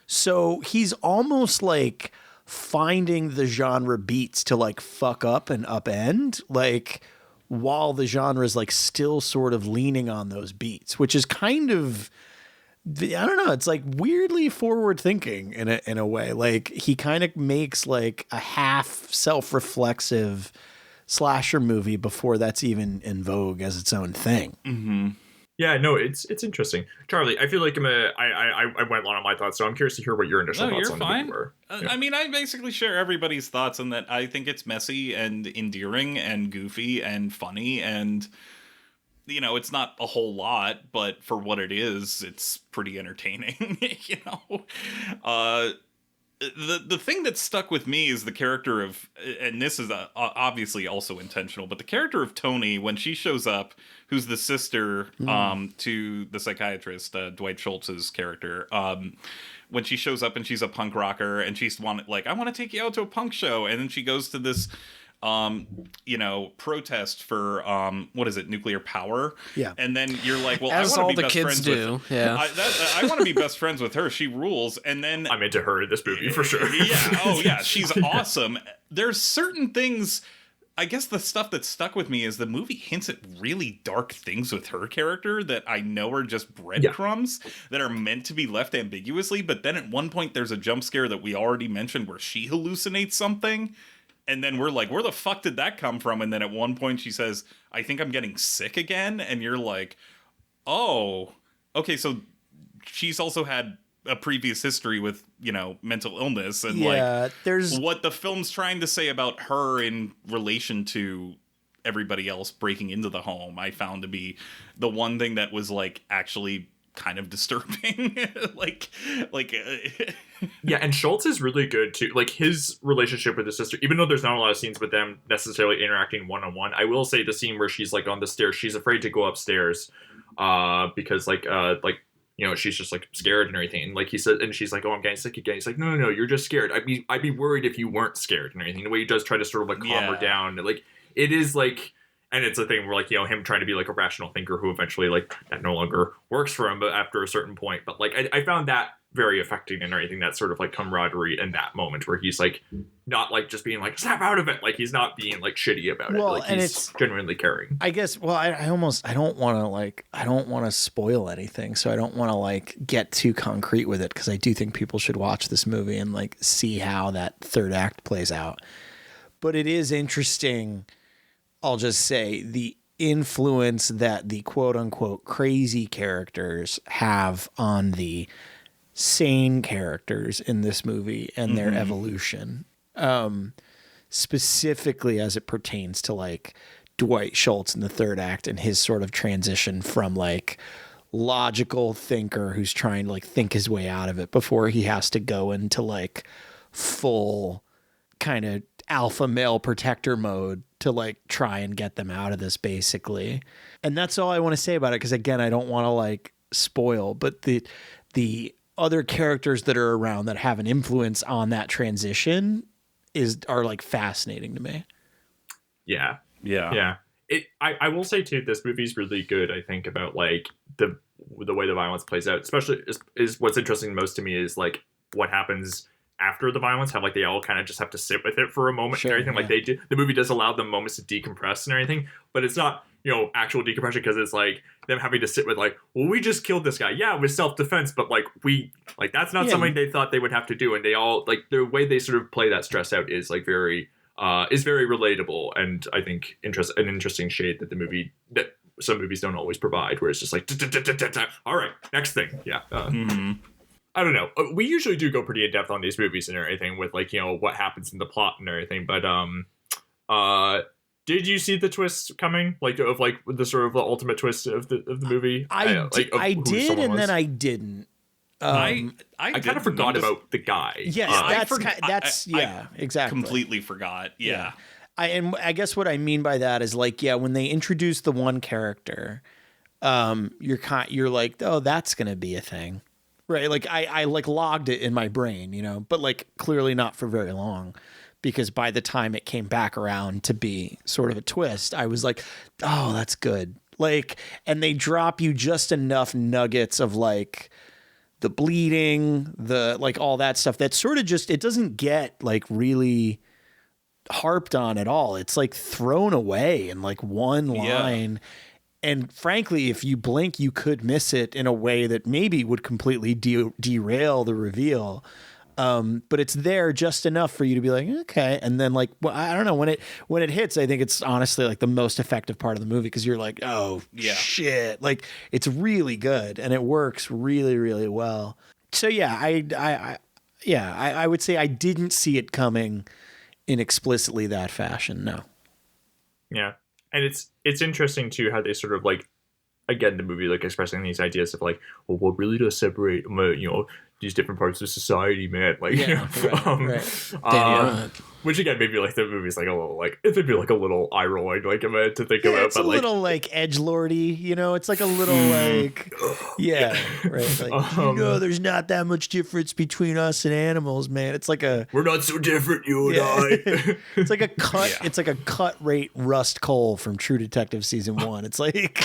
So he's almost like finding the genre beats to like fuck up and upend, like while the genre is like still sort of leaning on those beats, which is kind of, I don't know, it's like weirdly forward thinking in a way. Like he kind of makes like a half self-reflexive slasher movie before that's even in vogue as its own thing. Mm-hmm. Yeah, no, it's interesting. Charlie, I feel like I went long on my thoughts, so I'm curious to hear what your initial thoughts on the movie were. I mean, I basically share everybody's thoughts in that I think it's messy and endearing and goofy and funny, and you know, it's not a whole lot, but for what it is, it's pretty entertaining. You know, the thing that stuck with me is the character of, and this is obviously also intentional, but the character of Tony, when she shows up, who's the sister to the psychiatrist, Dwight Schultz's character, when she shows up and she's a punk rocker and she's I want to take you out to a punk show, and then she goes to this protest for what is it, nuclear power? Yeah. And then you're like, well, as I all want to the be best kids friends do. with. Yeah. I want to be best friends with her. She rules. And then I'm into her in this movie for sure. Yeah. Oh yeah. She's awesome. There's certain things I guess the stuff that stuck with me is the movie hints at really dark things with her character that I know are just breadcrumbs that are meant to be left ambiguously. But then at one point, there's a jump scare that we already mentioned where she hallucinates something. And then we're like, where the fuck did that come from? And then at one point she says, I think I'm getting sick again. And you're like, oh, okay, so she's also had a previous history with, you know, mental illness. And there's what the film's trying to say about her in relation to everybody else breaking into the home, I found to be the one thing that was like actually kind of disturbing. Yeah, and Schultz is really good too. Like his relationship with his sister, even though there's not a lot of scenes with them necessarily interacting one-on-one, I will say the scene where she's like on the stairs, she's afraid to go upstairs because like you know, she's just like scared and everything. And like he said, and she's like, oh, I'm getting sick again. He's like, no, you're just scared. I'd be worried if you weren't scared and everything. The way he does try to sort of like calm her down. Like it is like, and it's a thing where like, you know, him trying to be like a rational thinker who eventually like that no longer works for him, but after a certain point. But like I found that very affecting and everything, that sort of like camaraderie in that moment where he's like not like just being like snap out of it, like he's not being like shitty about it, like and he's it's genuinely caring. I guess I don't want to spoil anything, so I don't want to like get too concrete with it, because I do think people should watch this movie and like see how that third act plays out. But it is interesting, I'll just say, the influence that the quote unquote crazy characters have on the sane characters in this movie and their evolution, specifically as it pertains to like Dwight Schultz in the third act and his sort of transition from like logical thinker who's trying to like think his way out of it before he has to go into like full kind of alpha male protector mode to like try and get them out of this, basically. And that's all I want to say about it, because again, I don't want to like spoil, but the other characters that are around that have an influence on that transition are like fascinating to me. Yeah. I will say too, this movie's really good, I think, about like the way the violence plays out. Especially is what's interesting most to me is like what happens after the violence, how like they all kind of just have to sit with it for a moment and everything. Like they do, the movie does allow them moments to decompress and everything, but it's not, you know, actual decompression, because it's like them having to sit with like, well, we just killed this guy. Yeah, it was self-defense, but like that's not something they thought they would have to do. And they all like the way they sort of play that stress out is like very relatable, and I think an interesting shade that that some movies don't always provide, where it's just like, all right, next thing. Yeah. I don't know. We usually do go pretty in depth on these movies and everything with like, you know, what happens in the plot and everything. But did you see the twist coming? Like of like the sort of the ultimate twist of the movie? I did, and then I didn't. I kind of forgot about the guy. Yes, that's exactly. Completely forgot. Yeah. I guess what I mean by that is like, when they introduce the one character, you're like, oh, that's gonna be a thing. Right, like I like logged it in my brain, you know, but like clearly not for very long, because by the time it came back around to be sort of a twist, I was like, oh, that's good. Like, and they drop you just enough nuggets of like the bleeding, the like all that stuff that sort of just, it doesn't get like really harped on at all. It's like thrown away in like one line. And frankly, if you blink, you could miss it in a way that maybe would completely derail the reveal. But it's there just enough for you to be like, okay. And then like, well, I don't know, when it hits, I think it's honestly like the most effective part of the movie, because you're like, oh shit, like it's really good and it works really, really well. So I would say I didn't see it coming in explicitly that fashion. No. Yeah. And it's interesting too how they sort of like, again, the movie like expressing these ideas of like, well, what really does separate, you know, these different parts of society, man. Like, right. Which again, maybe like the movie's like a little like, it's maybe like a little eye rolling like to think about. It's but a like, little like edgelordy, you know. It's like a little like, right. Like, there's not that much difference between us and animals, man. It's like we're not so different, you and I. It's like a cut. It's like a cut rate Rust Cole from True Detective season 1. It's like,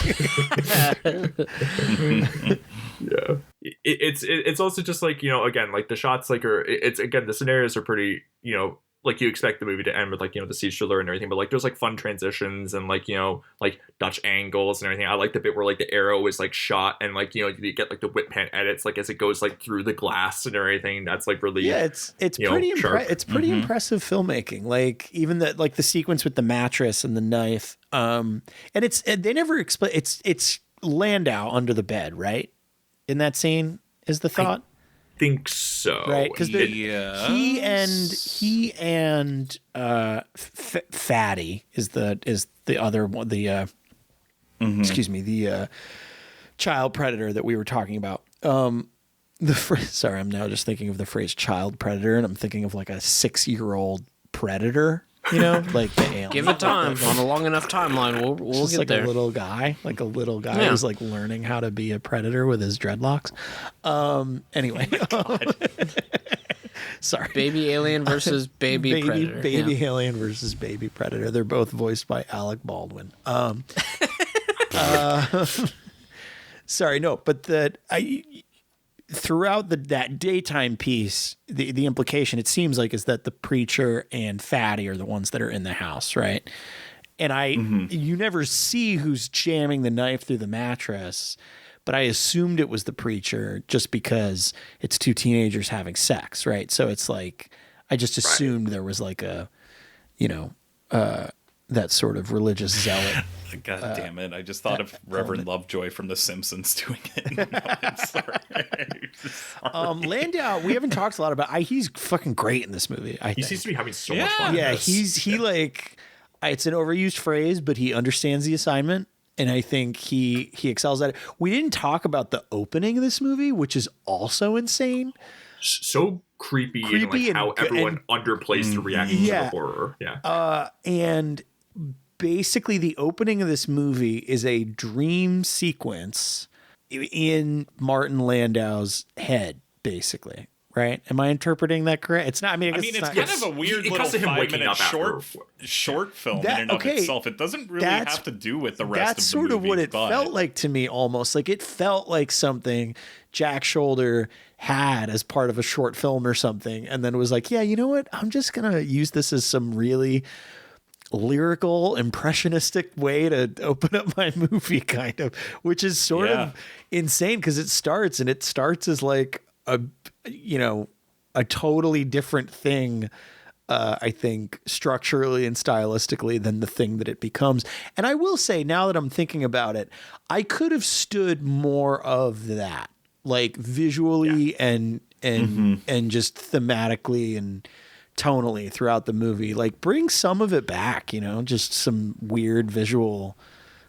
It's also just like, you know, again, like the shots like it's again, the scenarios are pretty, you know, like you expect the movie to end with like, you know, the siege thriller and everything, but like there's like fun transitions and like, you know, like Dutch angles and everything. I like the bit where like the arrow is like shot and like, you know, you get like the whip pan edits like as it goes like through the glass and everything. That's like really it's pretty impressive filmmaking. Like even the sequence with the mattress and the knife. And they never explain. It's Landau under the bed, right? In that scene is the thought. Think so, right? Because he and Fatty is the other one. Excuse me, the child predator that we were talking about. Sorry, I'm now just thinking of the phrase child predator, and I'm thinking of like a 6-year-old predator. You know, like the alien. Give it time. On a long enough timeline, we'll get like there. A little guy who's like learning how to be a predator with his dreadlocks. Anyway, sorry. Baby alien versus baby predator. Baby alien versus baby predator. They're both voiced by Alec Baldwin. Sorry, no, but throughout that daytime piece, the implication, it seems like, is that the preacher and Fatty are the ones that are in the house, right? And you never see who's jamming the knife through the mattress, but I assumed it was the preacher just because it's two teenagers having sex, right? So it's like, I just assumed there was like a, you know, that sort of religious zealot. God damn it. I just thought of Reverend Lovejoy from The Simpsons doing it. No, I'm sorry. Landau, we haven't talked a lot about. He's fucking great in this movie. He seems to be having so much fun. Yeah, he like, it's an overused phrase, but he understands the assignment, and I think he excels at it. We didn't talk about the opening of this movie, which is also insane. So creepy and like how everyone underplays the reaction to the horror. Yeah. And basically the opening of this movie is a dream sequence in Martin Landau's head, basically. Right? Am I interpreting that correct? It's not. I mean, it's kind of a weird little 5-minute short film in and of itself. It doesn't really have to do with the rest of the movie. That's sort of what it felt like to me, almost. Like it felt like something Jack Shoulder had as part of a short film or something, and then it was like, yeah, you know what? I'm just gonna use this as some really lyrical, impressionistic way to open up my movie, kind of, which is sort of insane because it starts as like a totally different thing, I think, structurally and stylistically than the thing that it becomes. And I will say, now that I'm thinking about it, I could have stood more of that, like visually and just thematically and tonally throughout the movie. Like bring some of it back, you know, just some weird visual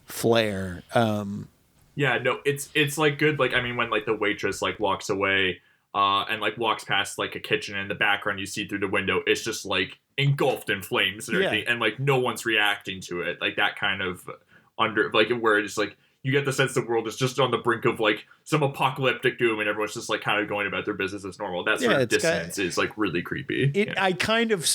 flair. Yeah, no, it's like good. Like, I mean, when like the waitress like walks away and like walks past like a kitchen, and in the background you see through the window, it's just like engulfed in flames and everything, and like no one's reacting to it. Like that kind of where it's like you get the sense the world is just on the brink of like some apocalyptic doom, and everyone's just like kind of going about their business as normal. That sort of dissonance is like really creepy. I kind of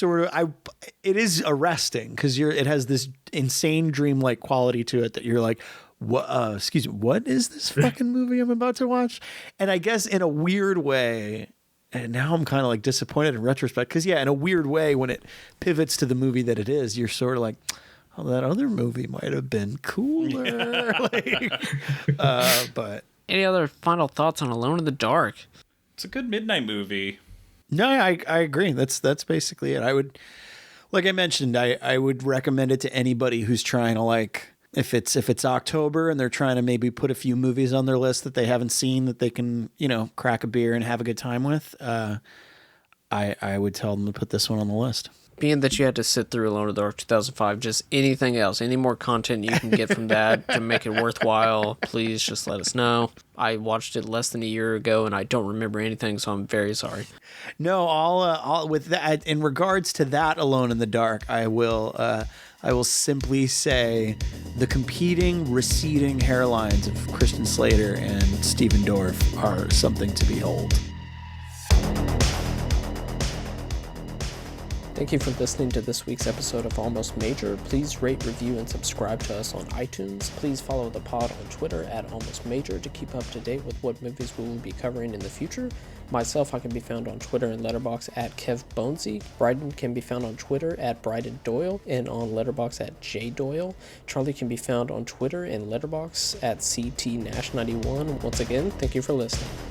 it is arresting because it has this insane dreamlike quality to it that you're like, what? Excuse me, what is this fucking movie I'm about to watch? And I guess in a weird way, and now I'm kind of like disappointed in retrospect because in a weird way, when it pivots to the movie that it is, you're sort of like, oh, that other movie might have been cooler. But any other final thoughts on Alone in the Dark? It's a good midnight movie. No, I agree. That's basically it. I would, like I mentioned, I would recommend it to anybody who's trying to like, if it's October and they're trying to maybe put a few movies on their list that they haven't seen that they can, you know, crack a beer and have a good time with. I would tell them to put this one on the list. Being that you had to sit through Alone in the Dark 2005, just anything else, any more content you can get from that to make it worthwhile, please just let us know. I watched it less than a year ago and I don't remember anything, so I'm very sorry. No, I'll with that, in regards to that Alone in the Dark, I will simply say the competing, receding hairlines of Christian Slater and Stephen Dorff are something to behold. Thank you for listening to this week's episode of Almost Major. Please rate, review, and subscribe to us on iTunes. Please follow the pod on Twitter at Almost Major to keep up to date with what movies we will be covering in the future. Myself, I can be found on Twitter and Letterboxd at KevBonesy. Bryden can be found on Twitter at Bryden Doyle and on Letterboxd at JDoyle. Charlie can be found on Twitter and Letterboxd at CTNash91. Once again, thank you for listening.